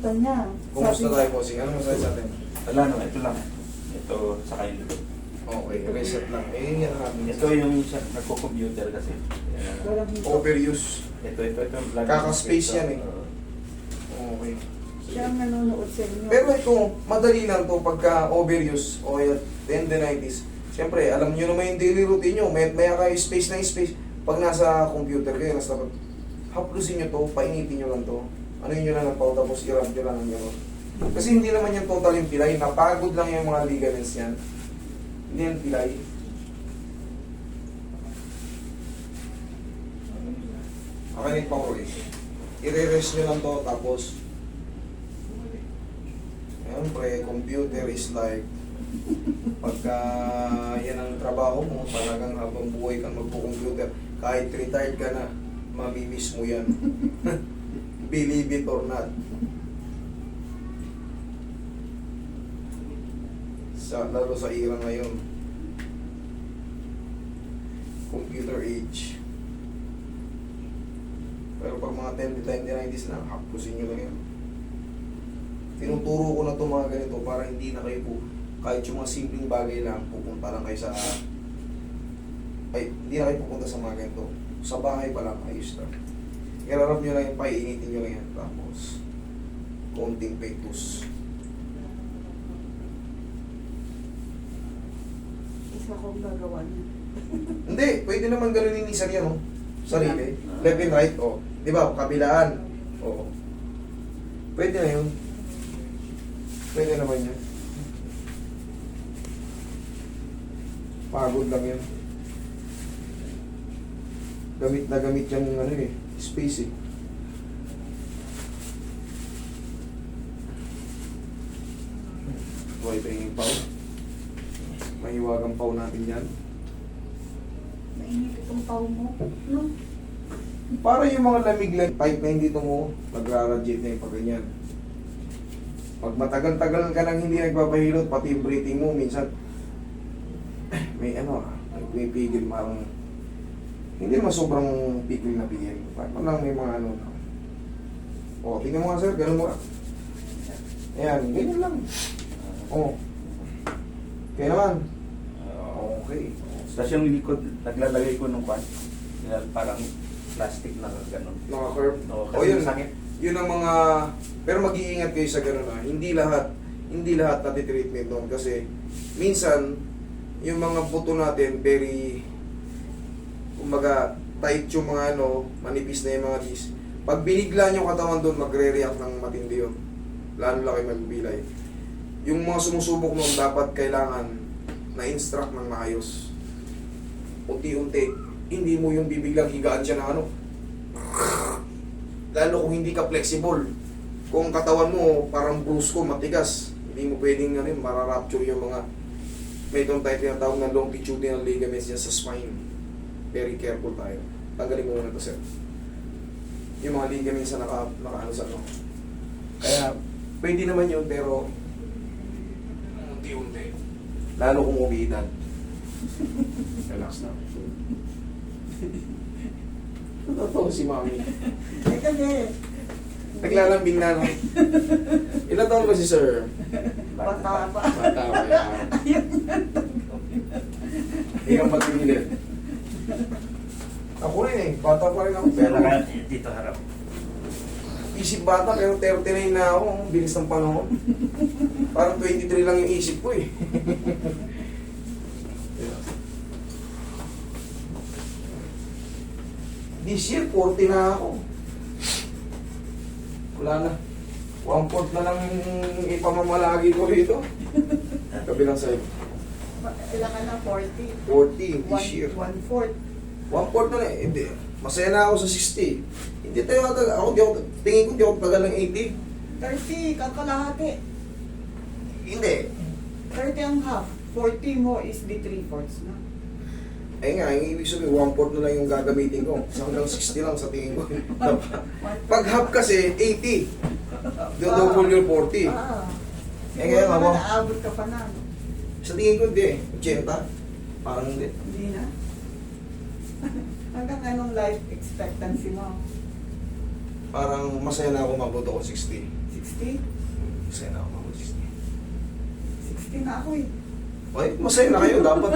nakita niya. Kumusta Sabi- tayo, bossing? Ano masasabi sa atin? Wala naman, ito lang. Ito sa kayo. Okay, reset lang. Eh, yan namin. Ito yung nagko-computer kasi. Walang hito. Overuse. Ito. Kaka-space yan eh. Oo. Okay. Siya ang nanonood sa inyo. Pero ito, madali lang to pagka overuse o tendinitis. Siyempre, alam nyo naman yung daily routine nyo. Maya kayo space na space. Pag nasa computer kayo, nasa haplusin nyo to, painitin nyo lang to. Ano yun nyo lang ang pau, tapos i-rub nyo lang ang gano'n. Kasi hindi naman yung total yung pilay. Napagod lang yung mga ligaments yan. Hindi yan pilay. Makinig pa ko eh. I-rest nyo lang to, tapos siyempre, computer is like pagka yan ang trabaho mo, talagang habang buhay kang magpo-computer, kahit retired ka na, mamimiss mo yan. Believe it or not. Lalo sa era ngayon. Computer age. Pero pag mga 10-90s na, hapusin nyo lang yan. Tinuturo ko na ito mga ganito para hindi na kayo po, kahit yung mga simpleng bagay lang, pupunta lang kayo sa, hindi na kayo pupunta sa mga ganito. Sa bahay pa lang, ayos na. Irarap nyo lang yung paiinitin nyo lang yan. Tapos, konting pectus. Isa kong gagawa niya. Hindi, pwede naman ganunin ni Sarya, no? Sarili. Left and right, oh. Di ba? Kabilaan. Oo. Pwede na yun. Pwede naman yun. Pagod lang yun. Gamit na gamit yung ano eh, space eh. Buhay pa yung pau. Mahiwagang pau natin yan. Mainit itong pau mo. No? Para yung mga lamig lang, type na hindi mo, nagra-radiate na yung pag ganyan. Pag matagal-tagal ka nang hindi nagpapahilot, pati yung breathing mo, minsan, may ano, may pigil, parang, hindi naman sobrang pigil na pigil. Parang lang may mga ano. O, tingnan mo nga sir, ganun mo. Ayan, ganyan lang. O. Okay naman. Okay. Tapos yung likod, naglalagay ko ng kwan. Parang plastic na gano'n. Naka-curve. Oo, O yun, sakit. yun ang mga, pero mag-iingat kayo sa gano'n ha. Hindi lahat natitreatment doon kasi minsan, yung mga buto natin, very, kumbaga, tight yung mga ano, manipis na yung mga dis. Pag binigla nyo katawan doon, magre-react ng matindi yun. Lalo lang kayo magbilay. Yung mga sumusubok noon, dapat kailangan na-instruct ng maayos. Unti-unti. Hindi mo yung bibiglang higaan siya ng ano. Lalo kung hindi ka flexible. Kung katawan mo parang brusko, matigas, hindi mo pwedeng ano, mararapture yung mga may itong tayo tinatawag na longitudinal ligaments niya sa spine. Very careful tayo. Tanggalin mo muna ito, sir. Yung mga ligaments na naka sa ano. Kaya, pwede naman yun, pero unti-unti. Lalo kung umiidad. Relax na. Totoo si mami. Eh kasi, Naglalambing na, no? Ilan taon ba si sir? bata pa. Bata pa yan. Hindi kang pagpinilin. Ako rin eh. Bata pa rin ako. Pero Dito harap. isip bata pero 39 na ako. Ang bilis ng panahon. Parang 23 lang yung isip ko eh. This year, 40 na ako. Wala na. 1/4 na lang ipamamalagi ko rito. Kabilang side. Ilan ka na? 40? 40 this year. 1/4. 1/4 na eh. Hindi. Masaya na ako sa 60. Hindi tayo tingin ko di ako tagal ng 80. 30, kakalahati. Hindi. 30 ang half. 40 mo is the 3/4 na. Eh nga, yung ibig sabihin, 1/4 na lang yung gagamitin ko. So hanggang 60 lang sa tingin ko. Pag half kasi, 80. Double yung 40. Ah. Eh kaya nga, Naabot ka pa na. sa tingin ko hindi eh. 80. Parang hindi. Hindi na. Hanggang anong life expectancy mo? Parang masaya na ako mabuto ko 60. 60? Masaya na ako mga 60 na ako eh. Ay, masaya na kayo. Dapat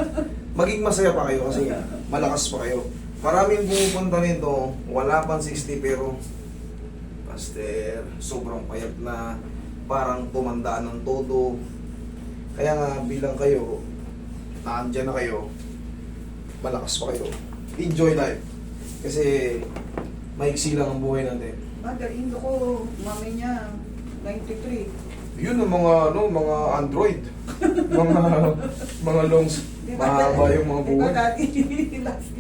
maging masaya pa kayo kasi malakas pa kayo. Maraming pumupunta nito, wala pang 60 pero Master, sobrang payat na, parang tumandaan ng todo. Kaya nga bilang kayo, naandyan na kayo, malakas pa kayo. Enjoy life. Kasi maiksi lang ang buhay natin. Indo ko, mami niya, 93. Yun ang mga mga Android. mga longs. Mahaba yung mga Diba buhay. dati, last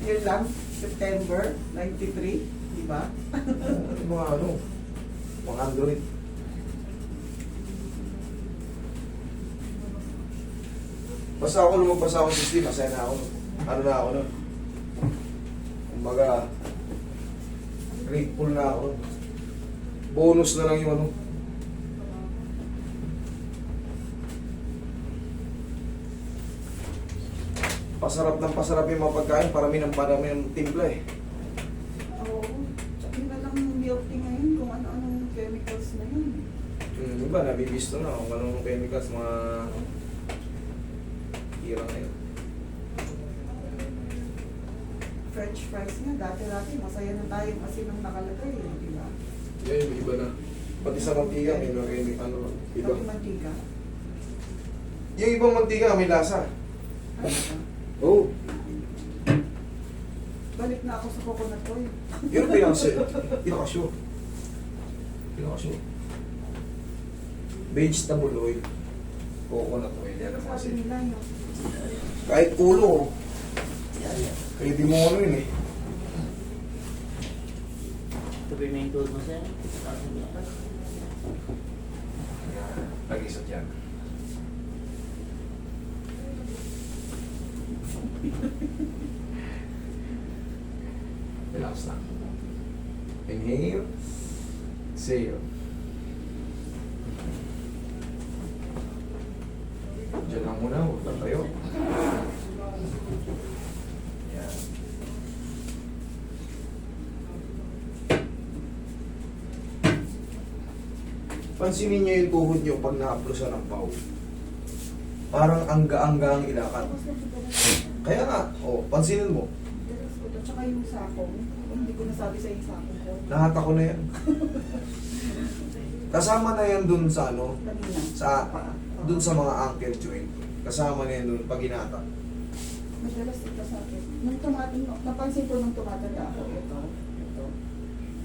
year lang, September 93, di ba? Mga mga Android. Basta ako lumagpas ako sa system, masaya na ako. Ano na ako nun? Kumbaga, grateful na ako. Bonus na lang yung ano. Pasarap ng pasarap yung mga pagkain, parami ng timpla eh. Oo. Tsaka na lang milk tea ngayon kung ano-anong chemicals na yun. Iba, nabibisto na kung anong chemicals, mga hirang na yun. French fries nga, dati-dati, masaya na tayo kasi nang nakalagay, di ba? Yan, iba na. Pati sa mantika, may mga ano, iba. Pati mantika. Yung ibang mantika, may lasa. Ano ba? Oo. Balik na ako sa coconut oil. Yun pinakasyo. Vegetable oil. Coconut oil. Yan ang Sabi kasi. nila yun. Kahit ulo. Kaya di mo ano yun eh. Tabi may gold mo sir. Pag-isot yan. Relax lang. Inhale. Exhale. Diyan lang muna. Huwag lang tayo. Yan. Pansinin niyo yung tuhod niyo pag na-aplusan ng pau. Parang angga-angga ang ilakad. Kaya nga, pansinin mo. Tsaka yung sakong, hindi ko nasabi sa yung sakong ko. Lahat ako na yan. Kasama na yan dun sa ano, Kanina. dun sa mga ankle joint. Kasama na yan dun pag hinata. Madalas ito sa akin. Napansin ko nung tumatanda ako, ito.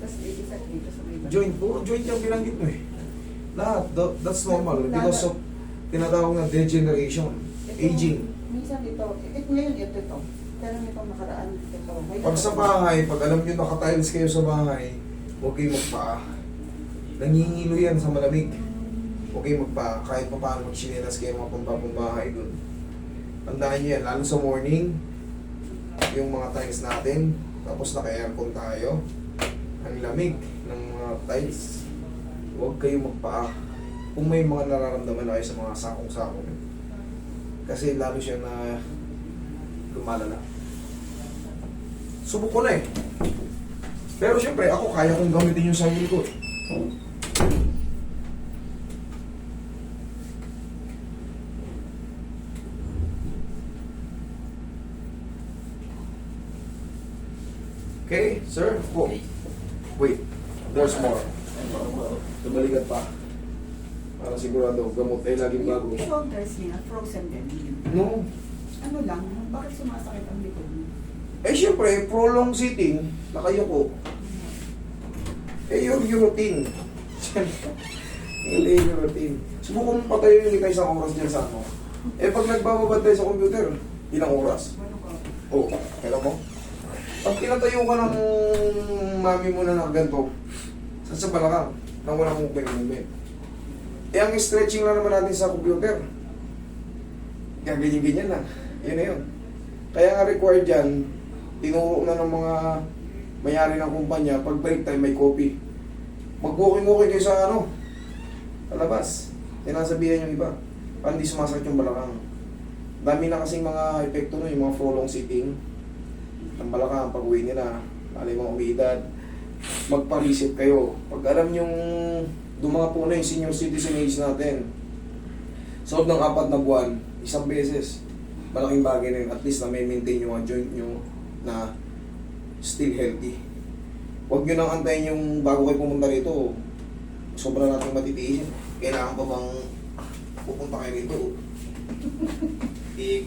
Tapos i-effect dito sa may balik. Joint, puro joint yung binanggit mo eh. Lahat, that's normal. Because of tinatawag na degeneration, aging. Minsan ito, ngayon ito. Pero nitong nakaraan, ito. Pag sa bahay, pag alam nyo naka-tiles kayo sa bahay, huwag kayo magpaa. Nangingilo yan sa malamig. Huwag kayo magpaa. Kahit pa paano mag-chinelas kayo mga pambahay dun. Tandaan nyo yan, lalo sa morning, yung mga tiles natin, tapos naka-aircon tayo, ang lamig ng mga tiles. Huwag kayo magpaa. Kung may mga nararamdaman na kayo sa mga sakong-sakong. Kasi lalo siya na lumalala. Subok ko na eh. Pero syempre, ako kaya kong gamitin yung sarili ko. Okay, sir. Wait, there's more. Tumalikat pa. Para sigurado, gamot ay laging bago. Yung shoulders niya, frozen din. No. Ano lang, bakit sumasakit ang likod mo? Eh syempre, prolonged sitting, nakayuko. Eh yung routine. Hindi yung routine. Subukan mo patayo yung ikay isang oras dyan sa ano. Eh pag nagbababad tayo sa computer, ilang oras? Ano ka? Oo, kailan mo? Pag tinatayo ka ng mami mo na ganito, sa balakang, nang walang movement. Eh ang stretching lang naman natin sa computer. Ganyan-ganyan lang. Yun na yun. Kaya nga required yan, tinuro na ng mga mayari ng kumpanya, pag break time may coffee. Mag-walking-walking kayo sa ano, sa labas. Tinasabihan yung iba. Para hindi sumasakit yung balakang. Dami na kasing mga epekto nun, yung mga prolonged sitting. Ang balakang, pag-uwi nila, lalo yung mga umiidad, magpa-reset kayo. Pag alam yung dumanga po na yung senior citizen age natin, sa loob ng 4 na buwan, isang beses, malaking bagay na yun. At least na may maintain yung mga joint nyo na still healthy. Huwag nyo nang antayin yung bago kayo pumunta rito, sobrang natin matitiisin. Kailangan pa bang pupunta kayo rito?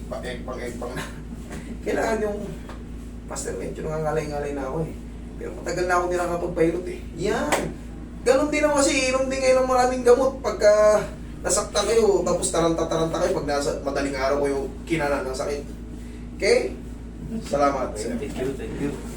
Pang-egg-pang na. Kailangan yung master, medyo nangangalay-ngalay na ako eh. Pero matagal na ako nakakapagpahilot eh. Yan! Ganon din ako kasi, inom din kayo ng maraming gamot pagka nasaktan kayo, tapos taranta-taranta kayo pag nasa madaling araw ko yung kinana ng sakit. Okay? Salamat. Thank you, thank you.